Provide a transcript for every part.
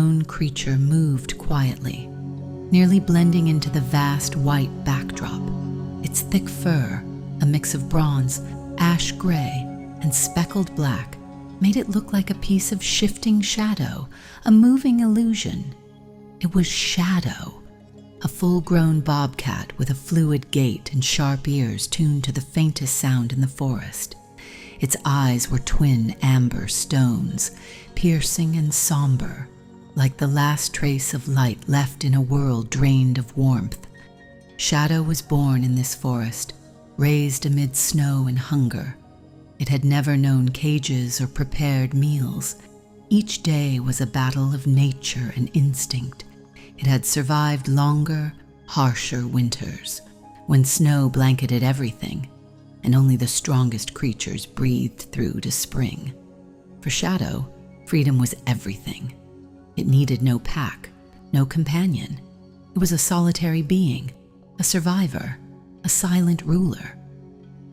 lone creature moved quietly, nearly blending into the vast white backdrop. Its thick fur, a mix of bronze, ash gray, and speckled black, made it look like a piece of shifting shadow, a moving illusion. It was Shadow, a full-grown bobcat with a fluid gait and sharp ears tuned to the faintest sound in the forest. Its eyes were twin amber stones, piercing and somber, like the last trace of light left in a world drained of warmth. Shadow was born in this forest, raised amid snow and hunger. It had never known cages or prepared meals. Each day was a battle of nature and instinct. It had survived longer, harsher winters, when snow blanketed everything, and only the strongest creatures breathed through to spring. For Shadow, freedom was everything. It needed no pack, no companion. It was a solitary being, a survivor, a silent ruler.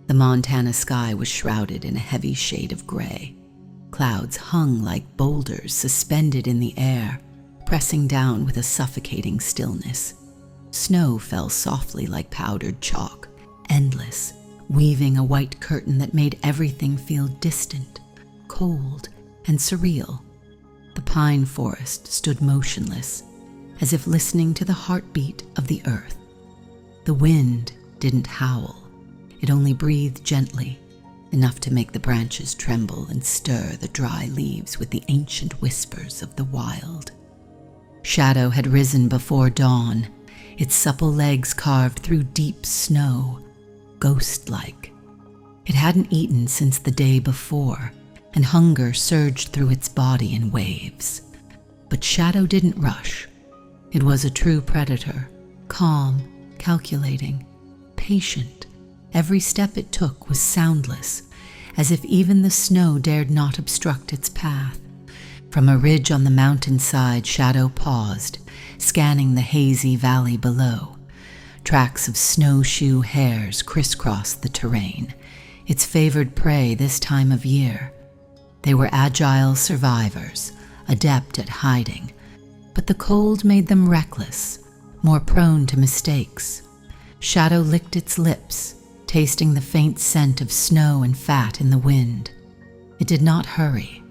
The Montana sky was shrouded in a heavy shade of gray. Clouds hung like boulders suspended in the air, pressing down with a suffocating stillness. Snow fell softly like powdered chalk, endless, weaving a white curtain that made everything feel distant, cold, and surreal. The pine forest stood motionless, as if listening to the heartbeat of the earth. The wind didn't howl. It only breathed gently, enough to make the branches tremble and stir the dry leaves with the ancient whispers of the wild. Shadow had risen before dawn, its supple legs carved through deep snow, ghost-like. It hadn't eaten since the day before, and hunger surged through its body in waves. But Shadow didn't rush. It was a true predator, calm, calculating, patient. Every step it took was soundless, as if even the snow dared not obstruct its path. From a ridge on the mountainside, Shadow paused, scanning the hazy valley below. Tracks of snowshoe hares crisscrossed the terrain, its favored prey this time of year. They were agile survivors, adept at hiding, but the cold made them reckless, more prone to mistakes. Shadow licked its lips, tasting the faint scent of snow and fat in the wind. It did not hurry.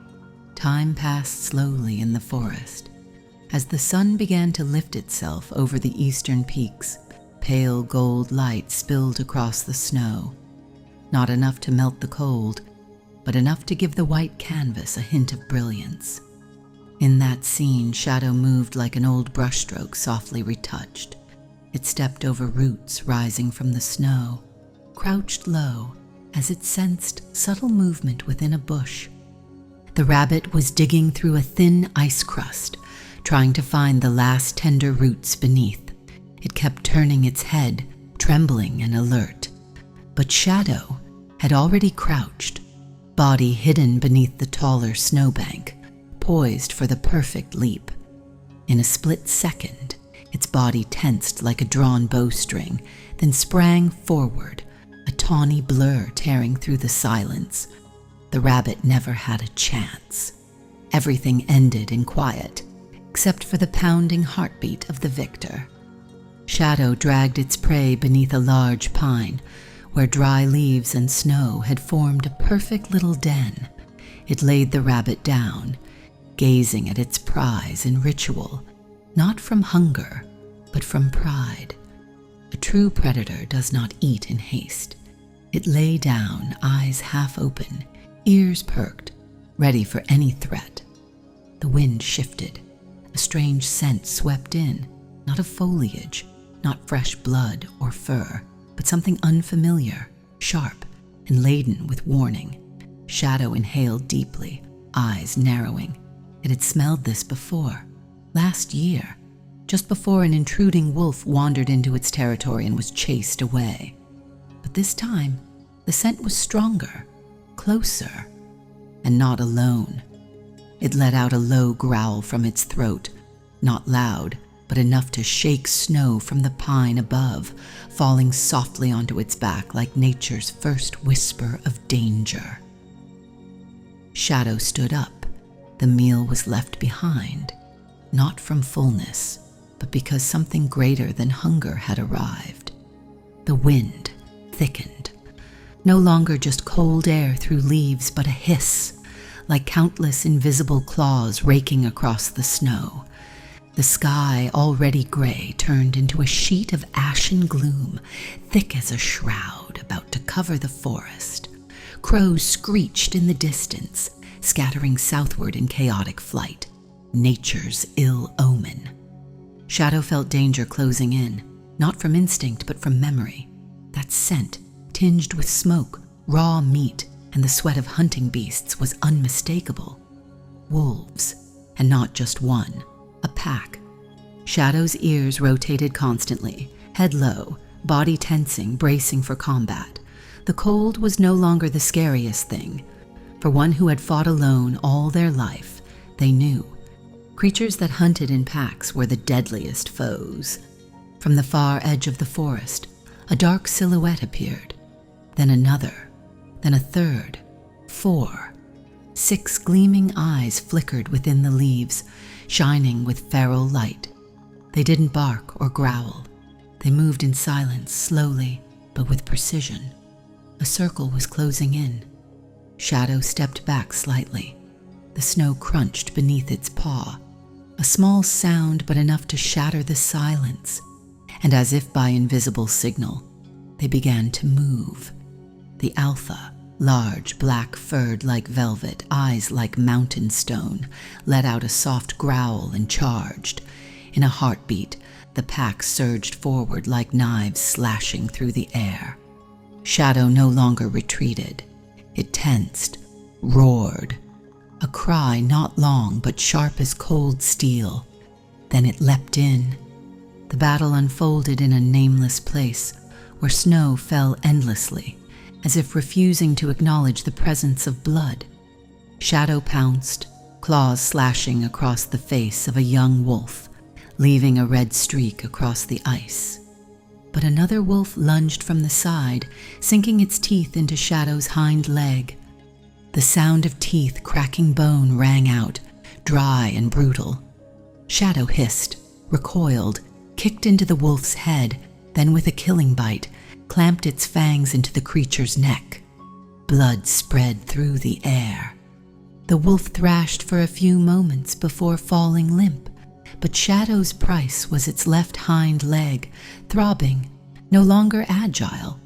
Time passed slowly in the forest. As the sun began to lift itself over the eastern peaks, pale gold light spilled across the snow. Not enough to melt the cold, but enough to give the white canvas a hint of brilliance. In that scene, Shadow moved like an old brushstroke softly retouched. It stepped over roots rising from the snow, crouched low as it sensed subtle movement within a bush. The rabbit was digging through a thin ice crust, trying to find the last tender roots beneath. It kept turning its head, trembling and alert. But Shadow had already crouched, body hidden beneath the taller snowbank, poised for the perfect leap. In a split second, its body tensed like a drawn bowstring, then sprang forward, a tawny blur tearing through the silence. The rabbit never had a chance. Everything ended in quiet, except for the pounding heartbeat of the victor. Shadow dragged its prey beneath a large pine, where dry leaves and snow had formed a perfect little den. It laid the rabbit down, gazing at its prize in ritual, not from hunger, but from pride. A true predator does not eat in haste. It lay down, eyes half open, ears perked, ready for any threat. The wind shifted. A strange scent swept in, not of foliage, not fresh blood or fur, but something unfamiliar, sharp, and laden with warning. Shadow inhaled deeply, eyes narrowing. It had smelled this before, last year, just before an intruding wolf wandered into its territory and was chased away. But this time, the scent was stronger, closer, and not alone. It let out a low growl from its throat, not loud, but enough to shake snow from the pine above, falling softly onto its back like nature's first whisper of danger. Shadow stood up. The meal was left behind. not from fullness, but because something greater than hunger had arrived. The wind thickened, no longer just cold air through leaves, but a hiss, like countless invisible claws raking across the snow. The sky, already gray, turned into a sheet of ashen gloom, thick as a shroud about to cover the forest. Crows screeched in the distance, scattering southward in chaotic flight, nature's ill omen. Shadow felt danger closing in, not from instinct but from memory. That scent, tinged with smoke, raw meat, and the sweat of hunting beasts, was unmistakable. Wolves, and not just one, a pack. Shadow's ears rotated constantly, head low, body tensing, bracing for combat. The cold was no longer the scariest thing. For one who had fought alone all their life, they knew. Creatures that hunted in packs were the deadliest foes. From the far edge of the forest, a dark silhouette appeared. Then another, then a third, 4. 6 gleaming eyes flickered within the leaves, shining with feral light. They didn't bark or growl. They moved in silence, slowly, but with precision. A circle was closing in. Shadow stepped back slightly. The snow crunched beneath its paw. A small sound, but enough to shatter the silence. And as if by invisible signal, they began to move. The alpha, large, black-furred like velvet, eyes like mountain stone, let out a soft growl and charged. In a heartbeat, the pack surged forward like knives slashing through the air. Shadow no longer retreated. It tensed, roared. A cry not long but sharp as cold steel. Then it leapt in. The battle unfolded in a nameless place where snow fell endlessly, as if refusing to acknowledge the presence of blood. Shadow pounced, claws slashing across the face of a young wolf, leaving a red streak across the ice. But another wolf lunged from the side, sinking its teeth into Shadow's hind leg. The sound of teeth cracking bone rang out, dry and brutal. Shadow hissed, recoiled, kicked into the wolf's head, then with a killing bite, clamped its fangs into the creature's neck. Blood spread through the air. The wolf thrashed for a few moments before falling limp, but Shadow's price was its left hind leg, throbbing, no longer agile.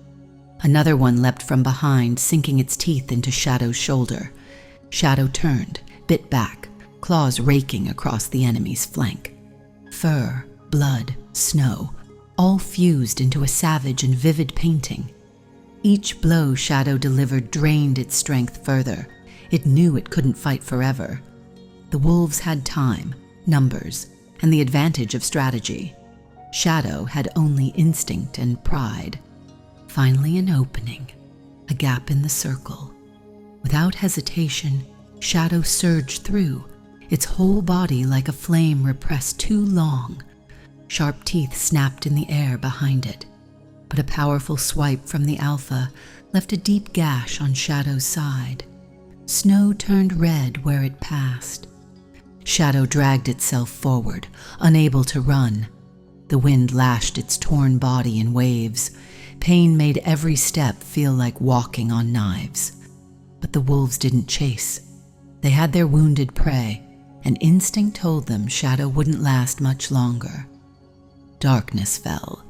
Another one leapt from behind, sinking its teeth into Shadow's shoulder. Shadow turned, bit back, claws raking across the enemy's flank. Fur, blood, snow, all fused into a savage and vivid painting. Each blow Shadow delivered drained its strength further. It knew it couldn't fight forever. The wolves had time, numbers, and the advantage of strategy. Shadow had only instinct and pride. Finally an opening, a gap in the circle. Without hesitation, Shadow surged through, its whole body like a flame repressed too long. Sharp teeth snapped in the air behind it, but a powerful swipe from the alpha left a deep gash on Shadow's side. Snow turned red where it passed. Shadow dragged itself forward, unable to run. The wind lashed its torn body in waves. Pain made every step feel like walking on knives. But the wolves didn't chase. They had their wounded prey, and instinct told them Shadow wouldn't last much longer. Darkness fell,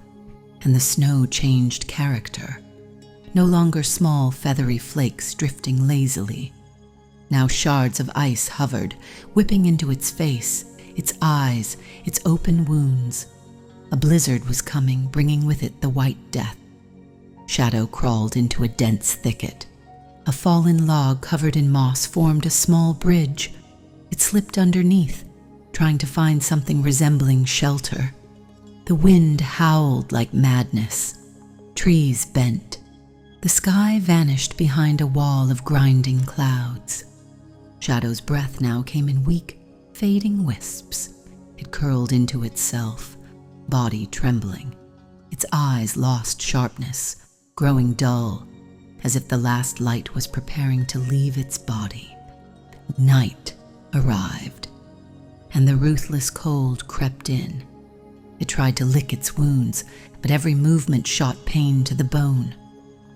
and the snow changed character. No longer small, feathery flakes drifting lazily. Now shards of ice hovered, whipping into its face, its eyes, its open wounds. A blizzard was coming, bringing with it the white death. Shadow crawled into a dense thicket. A fallen log covered in moss formed a small bridge. It slipped underneath, trying to find something resembling shelter. The wind howled like madness. Trees bent. The sky vanished behind a wall of grinding clouds. Shadow's breath now came in weak, fading wisps. It curled into itself, body trembling. Its eyes lost sharpness, growing dull, as if the last light was preparing to leave its body. Night arrived. and the ruthless cold crept in. It tried to lick its wounds, but every movement shot pain to the bone.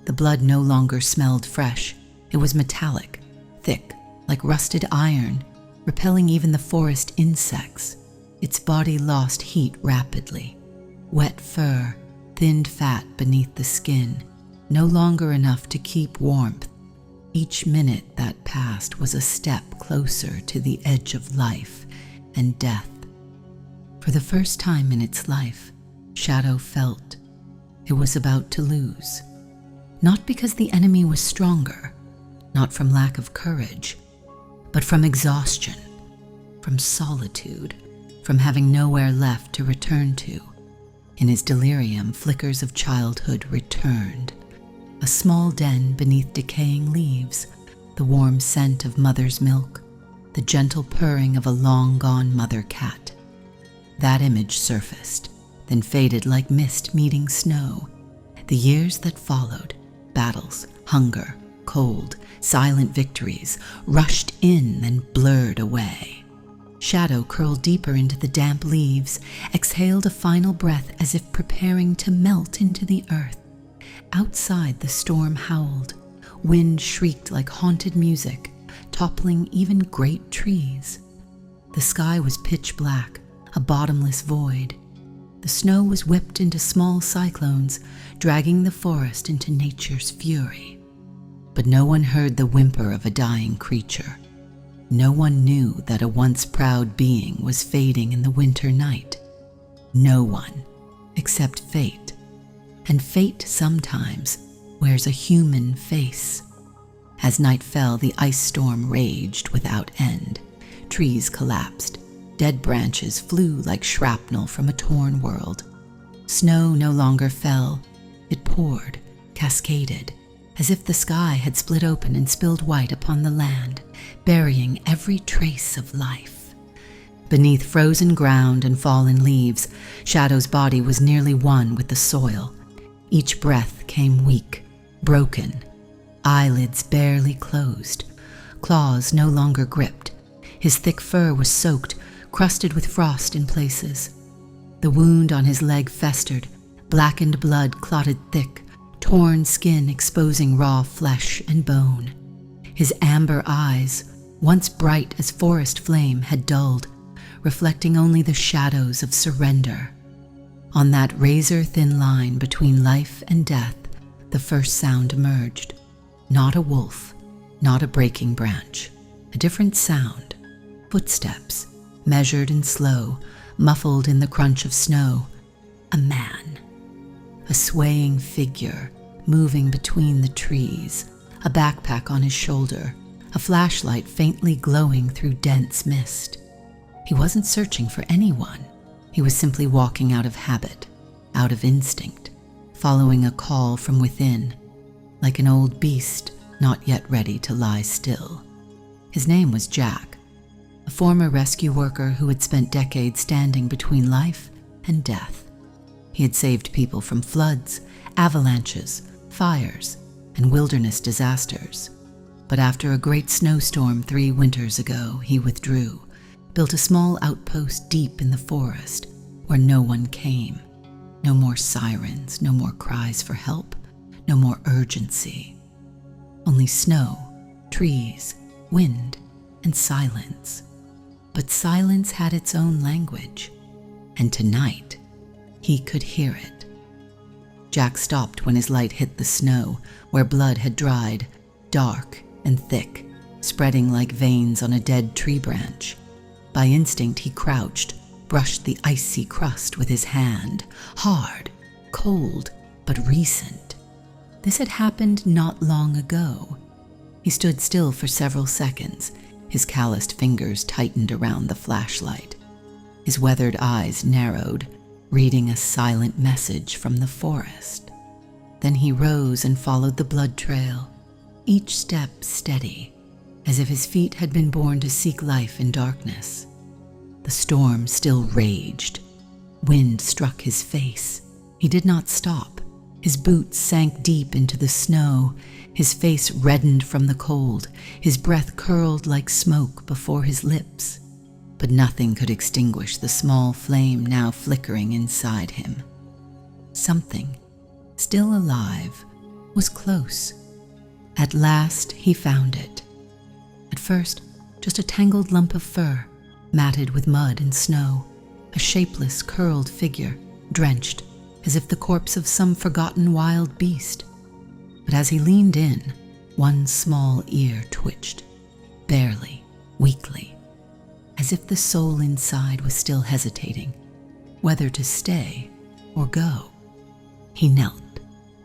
The blood no longer smelled fresh. It was metallic, thick, like rusted iron, repelling even the forest insects. Its body lost heat rapidly. Wet fur, thinned fat beneath the skin, no longer enough to keep warmth. Each minute that passed was a step closer to the edge of life and death. For the first time in its life, Shadow felt it was about to lose. Not because the enemy was stronger, not from lack of courage, but from exhaustion, from solitude, from having nowhere left to return to. In his delirium, flickers of childhood returned. A small den beneath decaying leaves, the warm scent of mother's milk, the gentle purring of a long-gone mother cat. That image surfaced, then faded like mist meeting snow. The years that followed, battles, hunger, cold, silent victories, rushed in then blurred away. Shadow curled deeper into the damp leaves, exhaled a final breath as if preparing to melt into the earth. Outside, the storm howled. Wind shrieked like haunted music, toppling even great trees. The sky was pitch black, a bottomless void. The snow was whipped into small cyclones, dragging the forest into nature's fury. But no one heard the whimper of a dying creature. No one knew that a once proud being was fading in the winter night. No one, except fate. And fate sometimes wears a human face. As night fell, the ice storm raged without end. Trees collapsed. Dead branches flew like shrapnel from a torn world. Snow no longer fell. It poured, cascaded, as if the sky had split open and spilled white upon the land, burying every trace of life. Beneath frozen ground and fallen leaves, Shadow's body was nearly one with the soil. Each breath came weak, broken, eyelids barely closed, claws no longer gripped. His thick fur was soaked, crusted with frost in places. The wound on his leg festered, blackened blood clotted thick, torn skin exposing raw flesh and bone. His amber eyes, once bright as forest flame, had dulled, reflecting only the shadows of surrender. On that razor-thin line between life and death, the first sound emerged. Not a wolf, not a breaking branch. A different sound. Footsteps, measured and slow, muffled in the crunch of snow. A man. A swaying figure, moving between the trees, a backpack on his shoulder, a flashlight faintly glowing through dense mist. He wasn't searching for anyone. He was simply walking out of habit, out of instinct, following a call from within, like an old beast not yet ready to lie still. His name was Jack, a former rescue worker who had spent decades standing between life and death. He had saved people from floods, avalanches, fires, and wilderness disasters. But after a great snowstorm 3 winters ago, he withdrew, built a small outpost deep in the forest where no one came. No more sirens, no more cries for help, no more urgency. Only snow, trees, wind, and silence. But silence had its own language, and tonight he could hear it. Jack stopped when his light hit the snow, where blood had dried, dark and thick, spreading like veins on a dead tree branch. By instinct he crouched, brushed the icy crust with his hand, hard, cold, but recent. This had happened not long ago. He stood still for several seconds, his calloused fingers tightened around the flashlight. His weathered eyes narrowed, reading a silent message from the forest. Then he rose and followed the blood trail, each step steady, as if his feet had been born to seek life in darkness. The storm still raged. Wind struck his face. He did not stop. His boots sank deep into the snow. His face reddened from the cold. His breath curled like smoke before his lips. but nothing could extinguish the small flame now flickering inside him. Something, still alive, was close. At last he found it. At first, just a tangled lump of fur, matted with mud and snow, a shapeless, curled figure, drenched as if the corpse of some forgotten wild beast. But as he leaned in, one small ear twitched, barely, weakly, as if the soul inside was still hesitating, whether to stay or go. He knelt.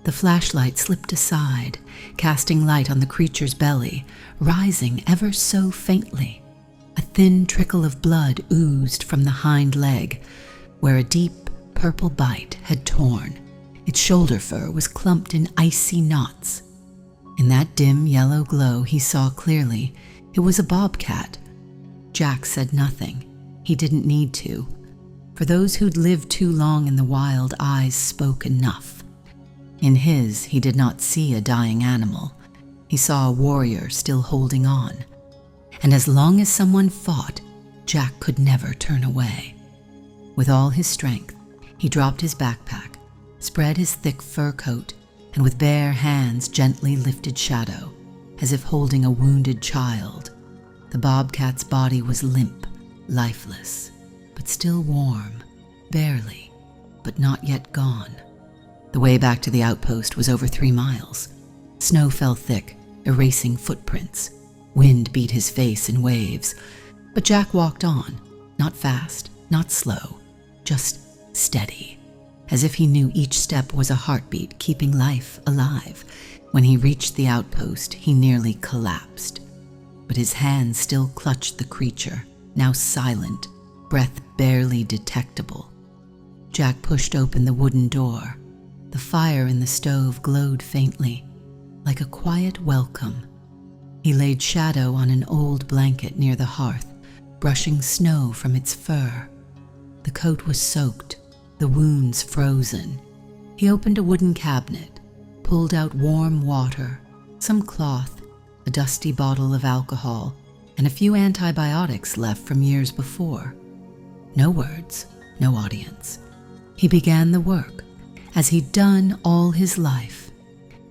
The flashlight slipped aside, casting light on the creature's belly, rising ever so faintly. A thin trickle of blood oozed from the hind leg, where a deep purple bite had torn. Its shoulder fur was clumped in icy knots. In that dim yellow glow he saw clearly it was a bobcat. Jack said nothing. He didn't need to. For those who'd lived too long in the wild, eyes spoke enough. In his, he did not see a dying animal. He saw a warrior still holding on. And as long as someone fought, Jack could never turn away. With all his strength, he dropped his backpack, spread his thick fur coat, and with bare hands gently lifted Shadow, as if holding a wounded child. The bobcat's body was limp, lifeless, but still warm, barely, but not yet gone. The way back to the outpost was over 3 miles. Snow fell thick, erasing footprints. Wind beat his face in waves. But Jack walked on, not fast, not slow, just steady, as if he knew each step was a heartbeat keeping life alive. When he reached the outpost, he nearly collapsed. But his hands still clutched the creature, now silent, breath barely detectable. Jack pushed open the wooden door. The fire in the stove glowed faintly, like a quiet welcome. He laid Shadow on an old blanket near the hearth, brushing snow from its fur. The coat was soaked, the wounds frozen. He opened a wooden cabinet, pulled out warm water, some cloth, a dusty bottle of alcohol, and a few antibiotics left from years before. No words, no audience. He began the work, as he'd done all his life.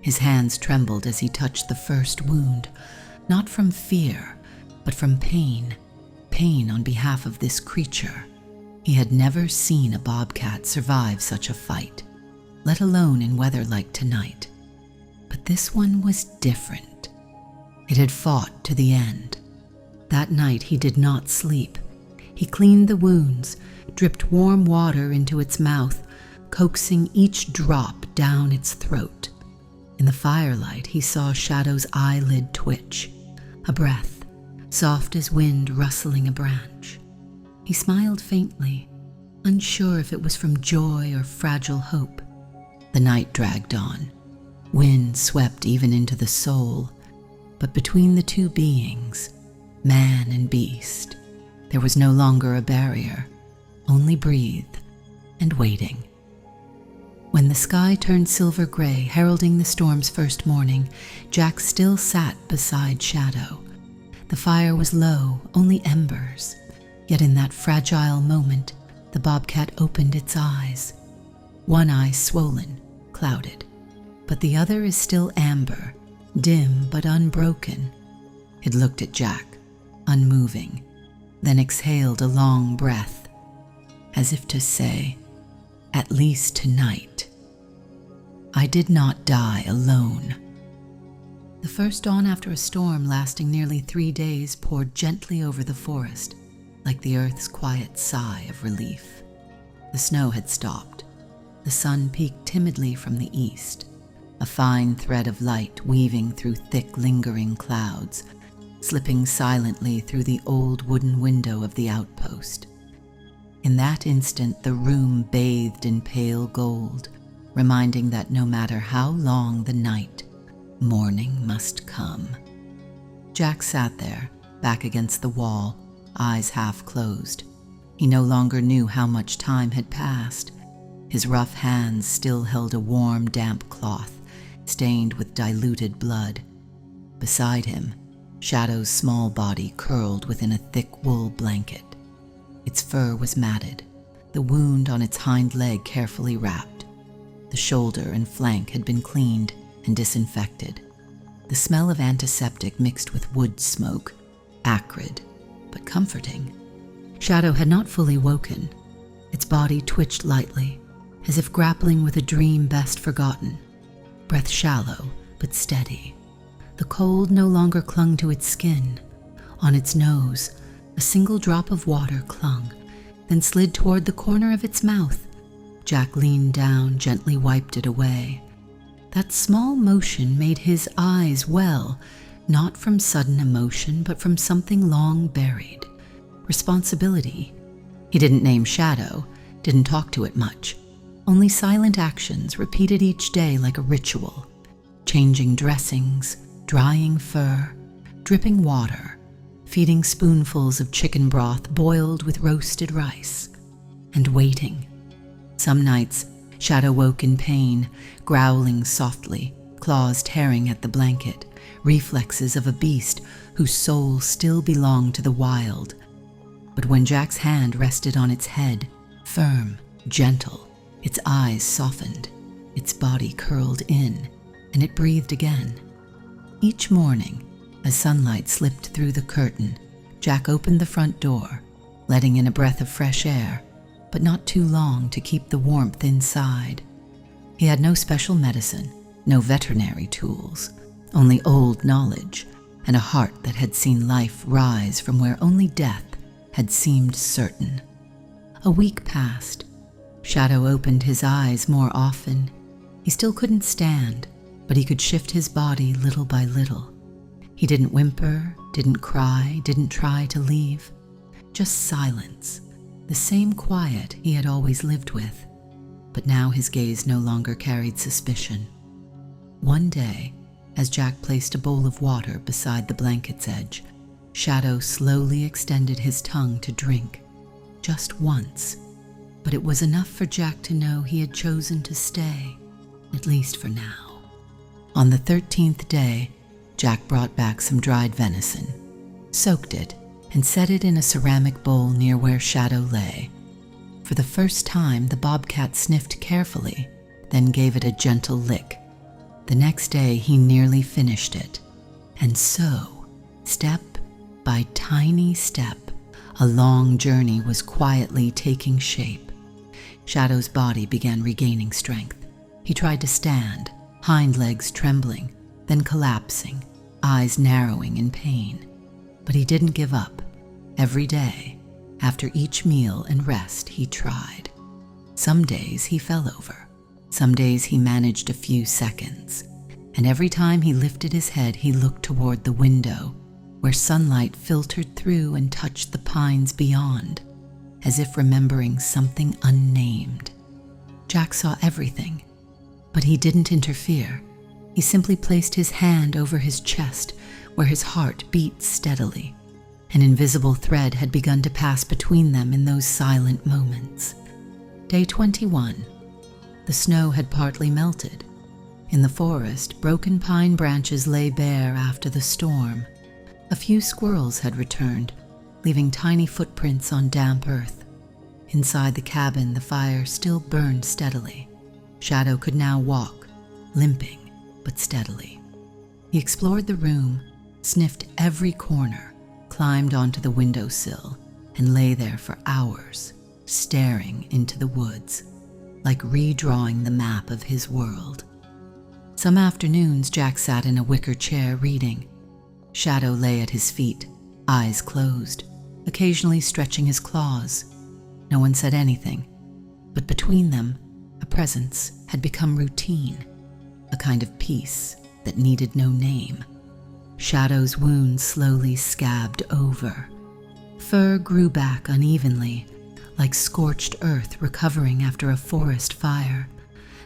His hands trembled as he touched the first wound, not from fear, but from pain. Pain on behalf of this creature. He had never seen a bobcat survive such a fight, let alone in weather like tonight. But this one was different. It had fought to the end. That night he did not sleep. He cleaned the wounds, dripped warm water into its mouth, coaxing each drop down its throat. In the firelight, he saw Shadow's eyelid twitch, a breath, soft as wind rustling a branch. He smiled faintly, unsure if it was from joy or fragile hope. The night dragged on. Wind swept even into the soul, but between the two beings, man and beast, there was no longer a barrier, only breathe and waiting. When the sky turned silver gray, heralding the storm's first morning, Jack still sat beside Shadow. The fire was low, only embers. Yet in that fragile moment, the bobcat opened its eyes. One eye swollen, clouded, but the other is still amber, dim but unbroken. It looked at Jack, unmoving, then exhaled a long breath, as if to say, "At least tonight, I did not die alone." The first dawn after a storm lasting nearly 3 days poured gently over the forest, like the earth's quiet sigh of relief. The snow had stopped. The sun peeked timidly from the east, a fine thread of light weaving through thick, lingering clouds, slipping silently through the old wooden window of the outpost. In that instant, the room bathed in pale gold, reminding that no matter how long the night, morning must come. Jack sat there, back against the wall, eyes half closed. He no longer knew how much time had passed. His rough hands still held a warm, damp cloth, stained with diluted blood. Beside him, Shadow's small body curled within a thick wool blanket. Its fur was matted, the wound on its hind leg carefully wrapped. The shoulder and flank had been cleaned and disinfected. The smell of antiseptic mixed with wood smoke, acrid but comforting. Shadow had not fully woken. Its body twitched lightly, as if grappling with a dream best forgotten. Breath shallow but steady. The cold no longer clung to its skin. On its nose, a single drop of water clung, then slid toward the corner of its mouth. Jack leaned down, gently wiped it away. That small motion made his eyes well, not from sudden emotion, but from something long buried. Responsibility. He didn't name Shadow, didn't talk to it much. Only silent actions repeated each day like a ritual. Changing dressings, drying fur, dripping water, feeding spoonfuls of chicken broth boiled with roasted rice, and waiting. Some nights, Shadow woke in pain, growling softly, claws tearing at the blanket, reflexes of a beast whose soul still belonged to the wild. But when Jack's hand rested on its head, firm, gentle, its eyes softened, its body curled in, and it breathed again. Each morning, as sunlight slipped through the curtain, Jack opened the front door, letting in a breath of fresh air, but not too long to keep the warmth inside. He had no special medicine, no veterinary tools, only old knowledge, and a heart that had seen life rise from where only death had seemed certain. A week passed. Shadow opened his eyes more often. He still couldn't stand, but he could shift his body little by little. He didn't whimper, didn't cry, didn't try to leave. Just silence, the same quiet he had always lived with. But now his gaze no longer carried suspicion. One day, as Jack placed a bowl of water beside the blanket's edge, Shadow slowly extended his tongue to drink, just once. But it was enough for Jack to know he had chosen to stay, at least for now. On the 13th day, Jack brought back some dried venison, soaked it, and set it in a ceramic bowl near where Shadow lay. For the first time, the bobcat sniffed carefully, then gave it a gentle lick. The next day, he nearly finished it. And so, step by tiny step, a long journey was quietly taking shape. Shadow's body began regaining strength. He tried to stand, hind legs trembling, then collapsing, eyes narrowing in pain. But he didn't give up. Every day, after each meal and rest, he tried. Some days he fell over. Some days he managed a few seconds. And every time he lifted his head, he looked toward the window, where sunlight filtered through and touched the pines beyond, as if remembering something unnamed. Jack saw everything, but he didn't interfere. He simply placed his hand over his chest, where his heart beat steadily. An invisible thread had begun to pass between them in those silent moments. Day 21. The snow had partly melted. In the forest, broken pine branches lay bare after the storm. A few squirrels had returned, leaving tiny footprints on damp earth. Inside the cabin, the fire still burned steadily. Shadow could now walk, limping, but steadily. He explored the room, sniffed every corner, climbed onto the windowsill, and lay there for hours, staring into the woods, like redrawing the map of his world. Some afternoons, Jack sat in a wicker chair reading. Shadow lay at his feet, eyes closed, occasionally stretching his claws. No one said anything, but between them, a presence had become routine, a kind of peace that needed no name. Shadow's wounds slowly scabbed over. Fur grew back unevenly, like scorched earth recovering after a forest fire.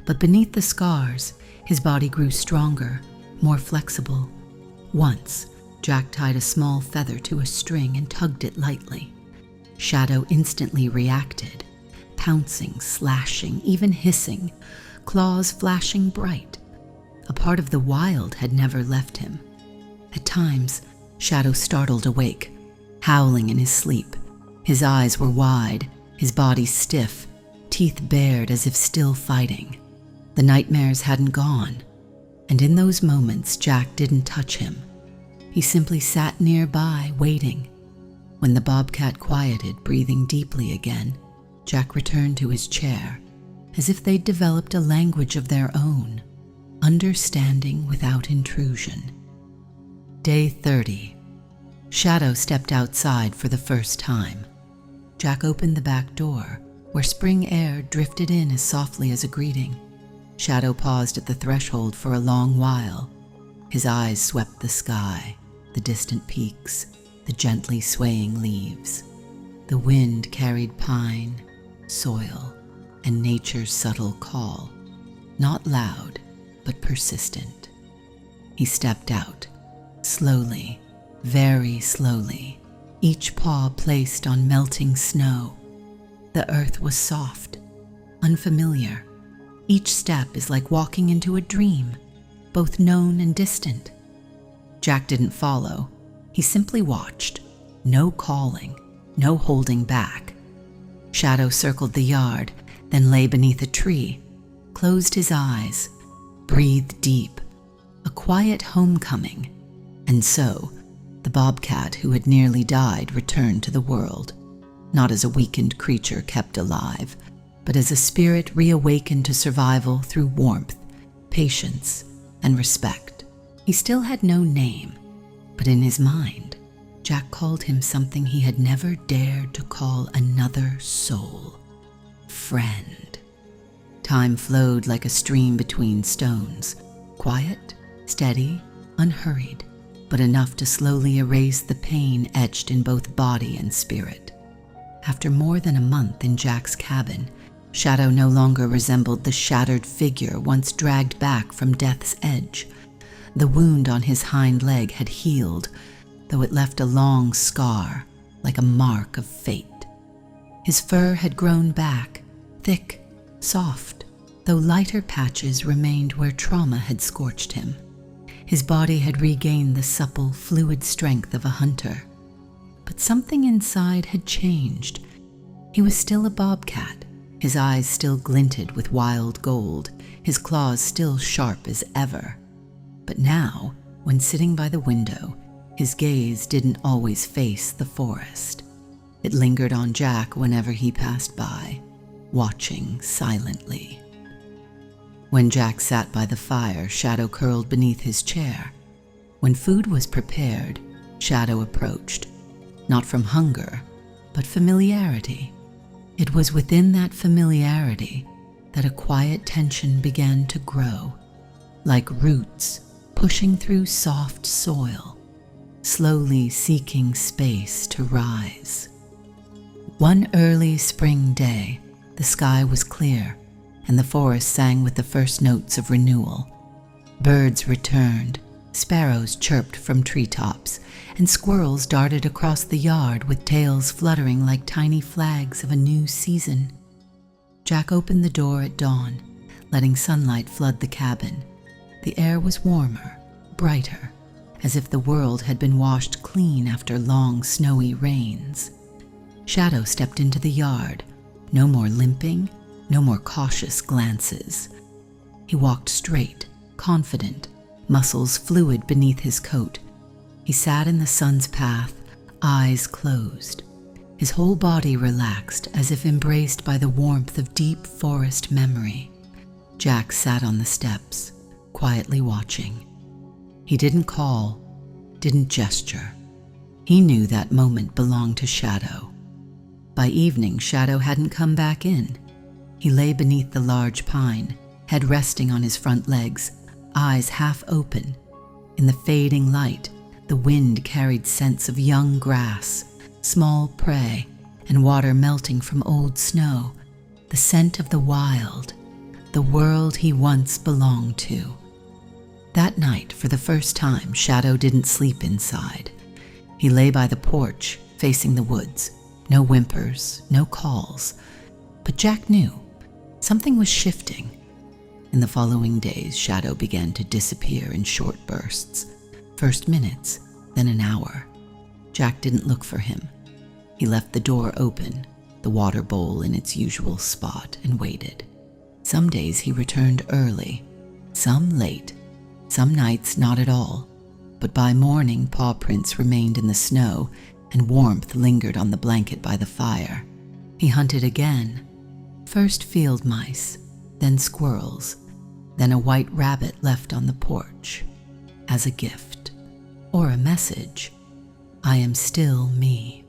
But beneath the scars, his body grew stronger, more flexible. Once, Jack tied a small feather to a string and tugged it lightly. Shadow instantly reacted, pouncing, slashing, even hissing, claws flashing bright. A part of the wild had never left him. At times, Shadow startled awake, howling in his sleep, His eyes were wide, his body stiff, teeth bared as if still fighting. The nightmares hadn't gone, and in those moments Jack didn't touch him. He simply sat nearby, waiting. When the bobcat quieted, breathing deeply again, Jack returned to his chair, as if they'd developed a language of their own, understanding without intrusion. Day 30. Shadow stepped outside for the first time. Jack opened the back door, where spring air drifted in as softly as a greeting. Shadow paused at the threshold for a long while. His eyes swept the sky, the distant peaks, the gently swaying leaves. The wind carried pine, soil, and nature's subtle call, not loud, but persistent. He stepped out, slowly, very slowly, each paw placed on melting snow. The earth was soft, unfamiliar. Each step is like walking into a dream, both known and distant. Jack didn't follow. He simply watched. No calling, no holding back. Shadow circled the yard, then lay beneath a tree, closed his eyes, breathed deep. A quiet homecoming. And so, the bobcat who had nearly died returned to the world, not as a weakened creature kept alive, but as a spirit reawakened to survival through warmth, patience, and respect. He still had no name, but in his mind, Jack called him something he had never dared to call another soul: friend. Time flowed like a stream between stones, quiet, steady, unhurried, but enough to slowly erase the pain etched in both body and spirit. After more than a month in Jack's cabin, Shadow no longer resembled the shattered figure once dragged back from death's edge. The wound on his hind leg had healed, though it left a long scar, like a mark of fate. His fur had grown back, thick, soft, though lighter patches remained where trauma had scorched him. His body had regained the supple, fluid strength of a hunter. But something inside had changed. He was still a bobcat. His eyes still glinted with wild gold, his claws still sharp as ever. But now, when sitting by the window, his gaze didn't always face the forest. It lingered on Jack whenever he passed by, watching silently. When Jack sat by the fire, Shadow curled beneath his chair. When food was prepared, Shadow approached, not from hunger, but familiarity. It was within that familiarity that a quiet tension began to grow, like roots pushing through soft soil, slowly seeking space to rise. One early spring day, the sky was clear, and the forest sang with the first notes of renewal. Birds returned, sparrows chirped from treetops, and squirrels darted across the yard with tails fluttering like tiny flags of a new season. Jack opened the door at dawn, letting sunlight flood the cabin. The air was warmer, brighter, as if the world had been washed clean after long, snowy rains. Shadow stepped into the yard, no more limping, no more cautious glances. He walked straight, confident, muscles fluid beneath his coat. He sat in the sun's path, eyes closed. His whole body relaxed as if embraced by the warmth of deep forest memory. Jack sat on the steps, quietly watching. He didn't call, didn't gesture. He knew that moment belonged to Shadow. By evening, Shadow hadn't come back in. He lay beneath the large pine, head resting on his front legs, eyes half open. In the fading light, the wind carried scents of young grass, small prey, and water melting from old snow, the scent of the wild, the world he once belonged to. That night, for the first time, Shadow didn't sleep inside. He lay by the porch, facing the woods. No whimpers, no calls. But Jack knew something was shifting. In the following days, Shadow began to disappear in short bursts. First minutes, then an hour. Jack didn't look for him. He He left the door open, the water bowl in its usual spot, and waited. Some days he returned early, some late, some nights not at all, but by morning paw prints remained in the snow and warmth lingered on the blanket by the fire. He hunted again, first field mice, then squirrels, then a white rabbit left on the porch, as a gift, or a message. I am still me.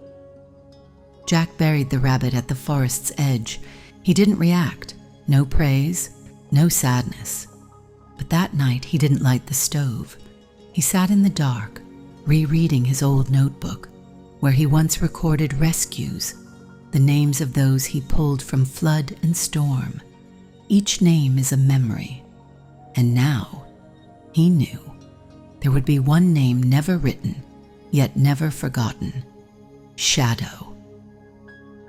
Jack buried the rabbit at the forest's edge. He didn't react, no praise, no sadness. But that night he didn't light the stove. He sat in the dark, rereading his old notebook, where he once recorded rescues, the names of those he pulled from flood and storm. Each name is a memory. And now, he knew, there would be one name never written, yet never forgotten: Shadow.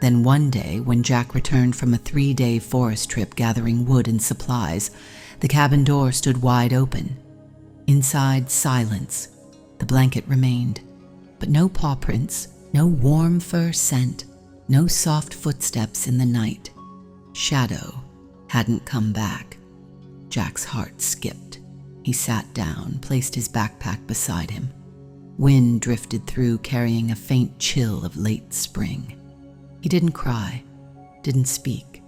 Then one day, when Jack returned from a 3-day forest trip gathering wood and supplies, the cabin door stood wide open. Inside, silence. The blanket remained, but no paw prints, no warm fur scent, no soft footsteps in the night. Shadow hadn't come back. Jack's heart skipped. He sat down, placed his backpack beside him. Wind drifted through, carrying a faint chill of late spring. He didn't cry, didn't speak,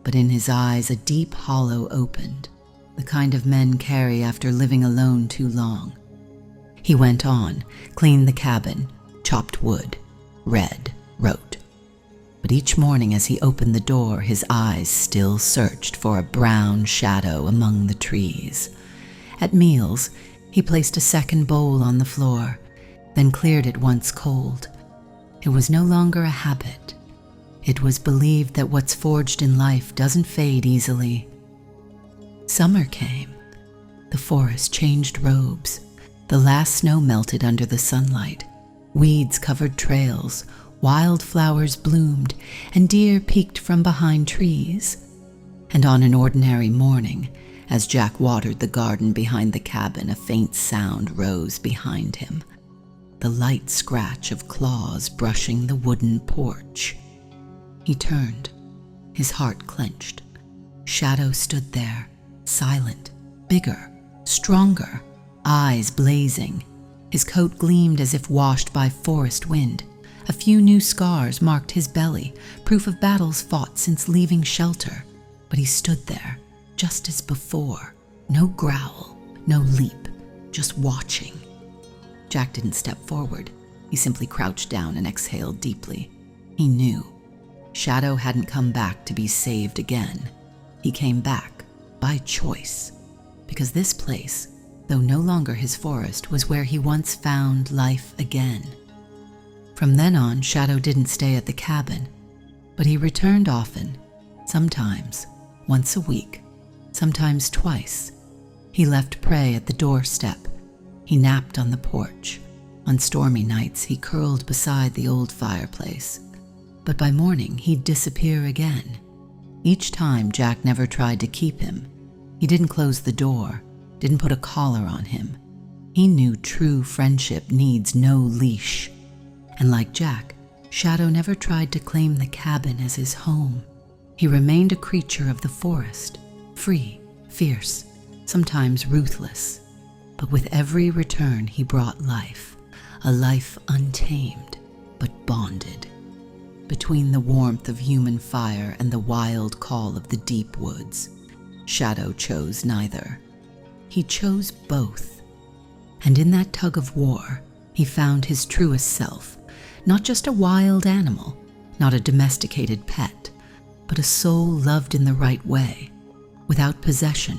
but in his eyes a deep hollow opened, the kind of men carry after living alone too long. He went on, cleaned the cabin, chopped wood, read, wrote. But each morning as he opened the door, his eyes still searched for a brown shadow among the trees. At meals, he placed a second bowl on the floor, then cleared it once cold. It was no longer a habit. It was believed that what's forged in life doesn't fade easily. Summer came. The forest changed robes. The last snow melted under the sunlight. Weeds covered trails. Wildflowers bloomed, and deer peeked from behind trees. And on an ordinary morning, as Jack watered the garden behind the cabin, a faint sound rose behind him. The light scratch of claws brushing the wooden porch. He turned, his heart clenched. Shadow stood there, silent, bigger, stronger, eyes blazing. His coat gleamed as if washed by forest wind. A few new scars marked his belly, proof of battles fought since leaving shelter. But he stood there, just as before. No growl, no leap, just watching. Jack didn't step forward. He simply crouched down and exhaled deeply. He knew. Shadow hadn't come back to be saved again. He came back by choice, because this place, though no longer his forest, was where he once found life again. From then on, Shadow didn't stay at the cabin, but he returned often, sometimes once a week, sometimes twice. He left prey at the doorstep. He napped on the porch. On stormy nights, he curled beside the old fireplace. But by morning, he'd disappear again. Each time, Jack never tried to keep him. He didn't close the door, didn't put a collar on him. He knew true friendship needs no leash. And like Jack, Shadow never tried to claim the cabin as his home. He remained a creature of the forest, free, fierce, sometimes ruthless. But with every return he brought life, a life untamed, but bonded. Between the warmth of human fire and the wild call of the deep woods, Shadow chose neither. He chose both. And in that tug of war, he found his truest self, not just a wild animal, not a domesticated pet, but a soul loved in the right way, without possession,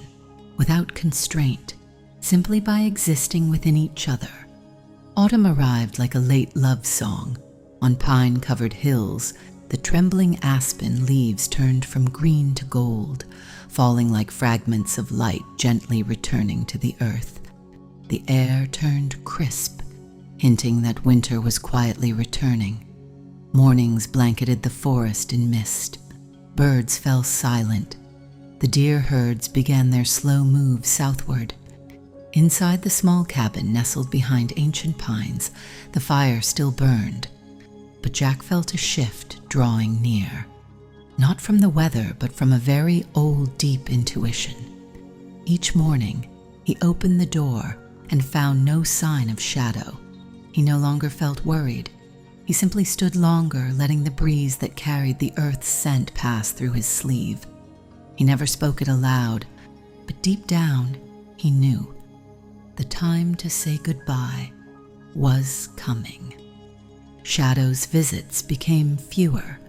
without constraint, simply by existing within each other. Autumn arrived like a late love song. On pine-covered hills, the trembling aspen leaves turned from green to gold, falling like fragments of light gently returning to the earth. The air turned crisp, hinting that winter was quietly returning. Mornings blanketed the forest in mist. Birds fell silent. The deer herds began their slow move southward. Inside the small cabin nestled behind ancient pines, the fire still burned. but Jack felt a shift drawing near. Not from the weather, but from a very old, deep intuition. Each morning, he opened the door and found no sign of Shadow. He no longer felt worried. He simply stood longer, letting the breeze that carried the earth's scent pass through his sleeve. He never spoke it aloud, but deep down, he knew the time to say goodbye was coming. Shadow's visits became fewer.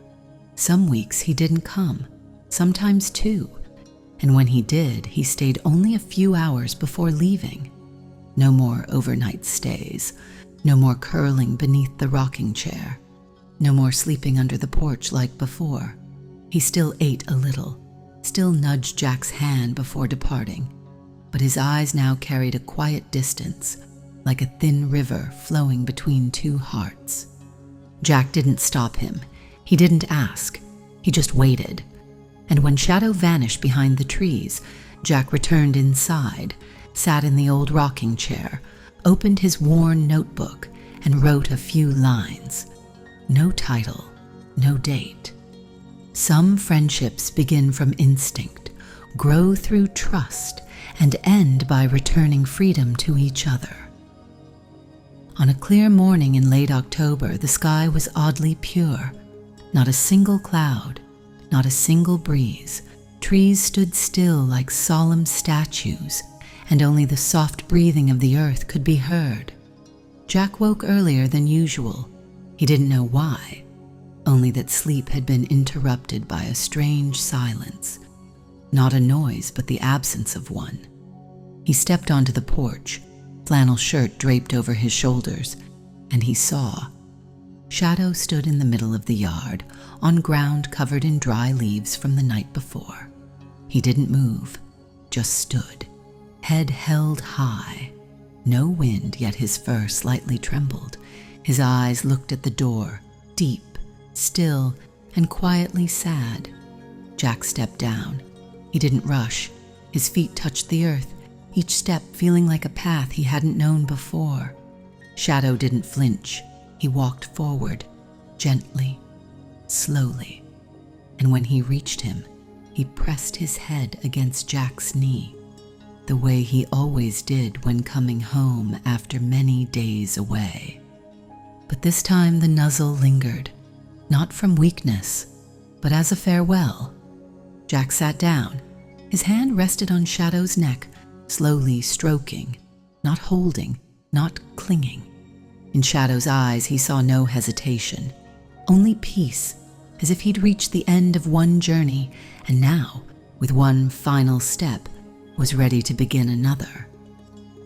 Some weeks he didn't come, sometimes two, and when he did, he stayed only a few hours before leaving. No more overnight stays, no more curling beneath the rocking chair, no more sleeping under the porch like before. He still ate a little, still nudged Jack's hand before departing, but his eyes now carried a quiet distance, like a thin river flowing between two hearts. Jack didn't stop him. He didn't ask. He just waited. And when Shadow vanished behind the trees, Jack returned inside, sat in the old rocking chair, opened his worn notebook, and wrote a few lines. No title, no date. Some friendships begin from instinct, grow through trust, and end by returning freedom to each other. On a clear morning in late October, the sky was oddly pure. Not a single cloud, not a single breeze. Trees stood still like solemn statues, and only the soft breathing of the earth could be heard. Jack woke earlier than usual. He didn't know why, only that sleep had been interrupted by a strange silence. Not a noise, but the absence of one. He stepped onto the porch, flannel shirt draped over his shoulders, and he saw. Shadow stood in the middle of the yard, on ground covered in dry leaves from the night before. He didn't move, just stood, head held high. No wind, yet his fur slightly trembled. His eyes looked at the door, deep, still, and quietly sad. Jack stepped down. He didn't rush. His feet touched the earth, each step feeling like a path he hadn't known before. Shadow didn't flinch. He walked forward, gently, slowly, and when he reached him, he pressed his head against Jack's knee, the way he always did when coming home after many days away. But this time the nuzzle lingered, not from weakness, but as a farewell. Jack sat down. His hand rested on Shadow's neck, slowly stroking, not holding, not clinging. In Shadow's eyes, he saw no hesitation, only peace, as if he'd reached the end of one journey, and now, with one final step, was ready to begin another.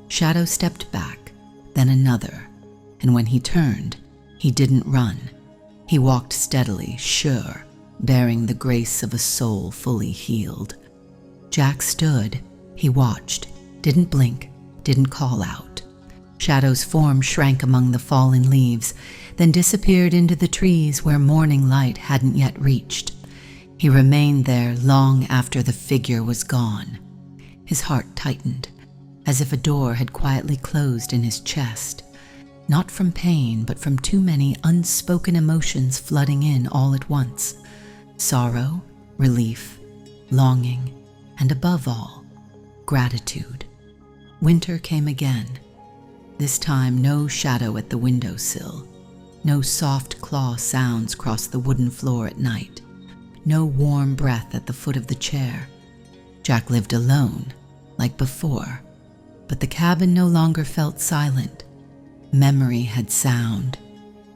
Shadow stepped back, then another, and when he turned, he didn't run. He walked steadily, sure, bearing the grace of a soul fully healed. Jack stood. He watched, didn't blink, didn't call out. Shadow's form shrank among the fallen leaves, then disappeared into the trees where morning light hadn't yet reached. He remained there long after the figure was gone. His heart tightened, as if a door had quietly closed in his chest, not from pain, but from too many unspoken emotions flooding in all at once. Sorrow, relief, longing, and above all, gratitude. Winter came again. This time no shadow at the windowsill, no soft claw sounds cross the wooden floor at night, no warm breath at the foot of the chair. Jack lived alone, like before, but the cabin no longer felt silent. Memory had sound,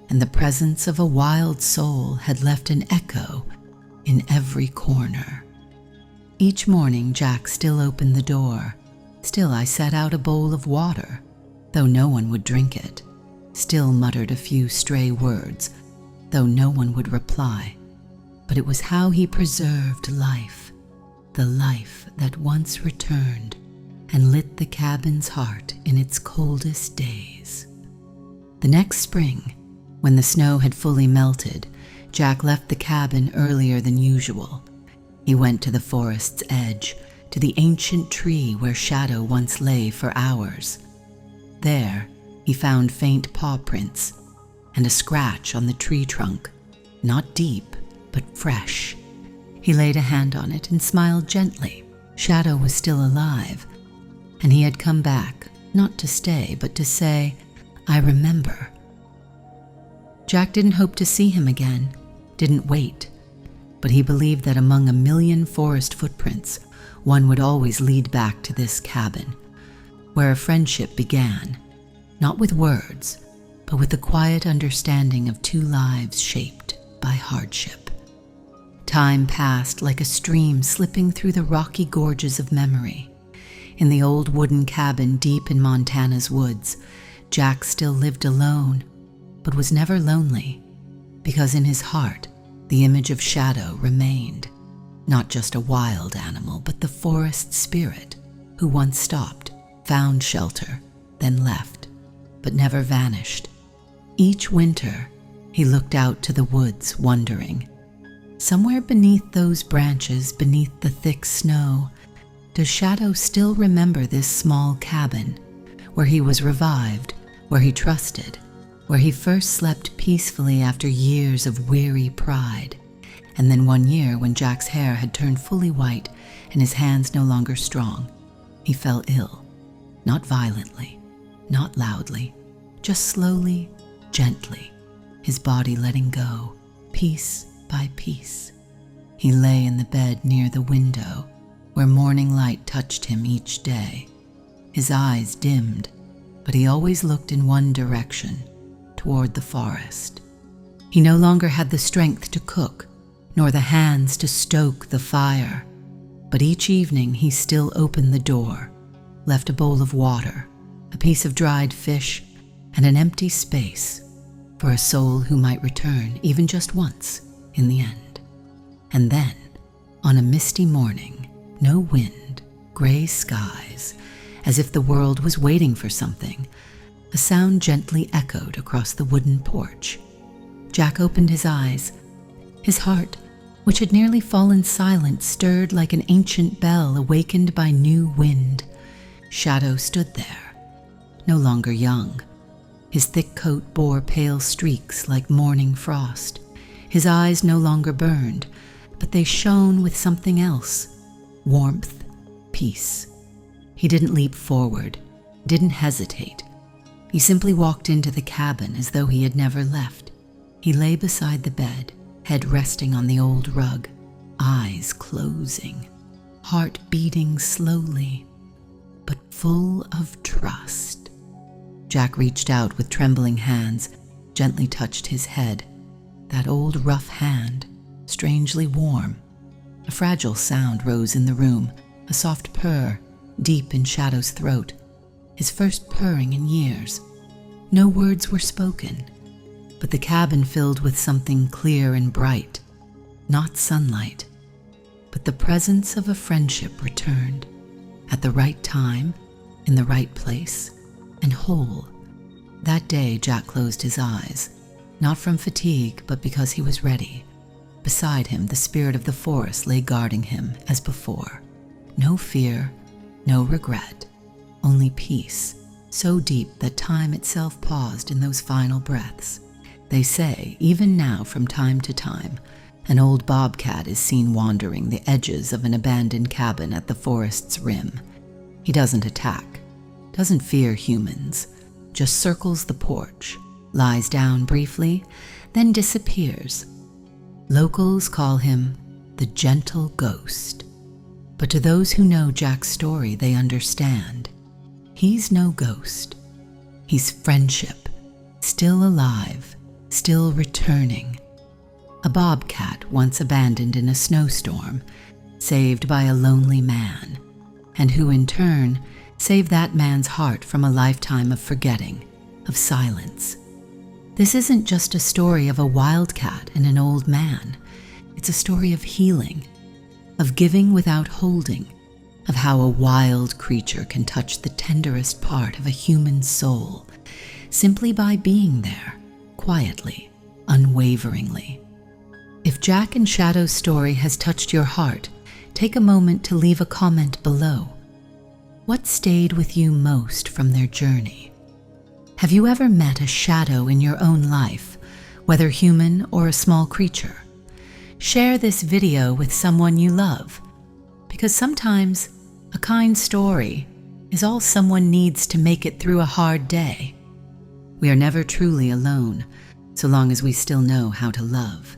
and the presence of a wild soul had left an echo in every corner. Each morning Jack still opened the door. Still I set out a bowl of water, though no one would drink it. Still muttered a few stray words, though no one would reply. But it was how he preserved life, the life that once returned and lit the cabin's heart in its coldest days. The next spring, when the snow had fully melted, Jack left the cabin earlier than usual. He went to the forest's edge, to the ancient tree where Shadow once lay for hours. There, he found faint paw prints, and a scratch on the tree trunk, not deep, but fresh. He laid a hand on it and smiled gently. Shadow was still alive, and he had come back, not to stay, but to say, "I remember." Jack didn't hope to see him again, didn't wait, but he believed that among a million forest footprints, one would always lead back to this cabin, where a friendship began, not with words, but with the quiet understanding of two lives shaped by hardship. Time passed like a stream slipping through the rocky gorges of memory. In the old wooden cabin deep in Montana's woods, Jack still lived alone, but was never lonely, because in his heart the image of Shadow remained, not just a wild animal, but the forest spirit who once stopped, found shelter, then left, but never vanished. Each winter, he looked out to the woods, wondering, somewhere beneath those branches, beneath the thick snow, does Shadow still remember this small cabin, where he was revived, where he trusted, where he first slept peacefully after years of weary pride, and then one year when Jack's hair had turned fully white and his hands no longer strong, he fell ill, not violently, not loudly, just slowly, gently, his body letting go, piece by piece. He lay in the bed near the window, where morning light touched him each day. His eyes dimmed, but he always looked in one direction, toward the forest. He no longer had the strength to cook, nor the hands to stoke the fire, but each evening he still opened the door, left a bowl of water, a piece of dried fish, and an empty space for a soul who might return even just once in the end. And then, on a misty morning, no wind, gray skies, as if the world was waiting for something, a sound gently echoed across the wooden porch. Jack opened his eyes. His heart, which had nearly fallen silent, stirred like an ancient bell awakened by new wind. Shadow stood there, no longer young. His thick coat bore pale streaks like morning frost. His eyes no longer burned, but they shone with something else, warmth, peace. He didn't leap forward, didn't hesitate. He simply walked into the cabin as though he had never left. He lay beside the bed, head resting on the old rug, eyes closing, heart beating slowly, but full of trust. Jack reached out with trembling hands, gently touched his head. That old rough hand, strangely warm. A fragile sound rose in the room, a soft purr, deep in Shadow's throat, his first purring in years. No words were spoken, but the cabin filled with something clear and bright, not sunlight, but the presence of a friendship returned, at the right time, in the right place, and whole. That day Jack closed his eyes, not from fatigue, but because he was ready. Beside him, the spirit of the forest lay guarding him as before. No fear, no regret, only peace, so deep that time itself paused in those final breaths. They say, even now from time to time, an old bobcat is seen wandering the edges of an abandoned cabin at the forest's rim. He doesn't attack, doesn't fear humans, just circles the porch, lies down briefly, then disappears. Locals call him the gentle ghost. But to those who know Jack's story, they understand. He's no ghost. He's friendship, still alive, still returning. A bobcat once abandoned in a snowstorm, saved by a lonely man, and who in turn saved that man's heart from a lifetime of forgetting, of silence. This isn't just a story of a wildcat and an old man. It's a story of healing, of giving without holding, of how a wild creature can touch the tenderest part of a human soul, simply by being there, quietly, unwaveringly. If Jack and Shadow's story has touched your heart, take a moment to leave a comment below. What stayed with you most from their journey? Have you ever met a shadow in your own life, whether human or a small creature? Share this video with someone you love, because sometimes a kind story is all someone needs to make it through a hard day. We are never truly alone, so long as we still know how to love.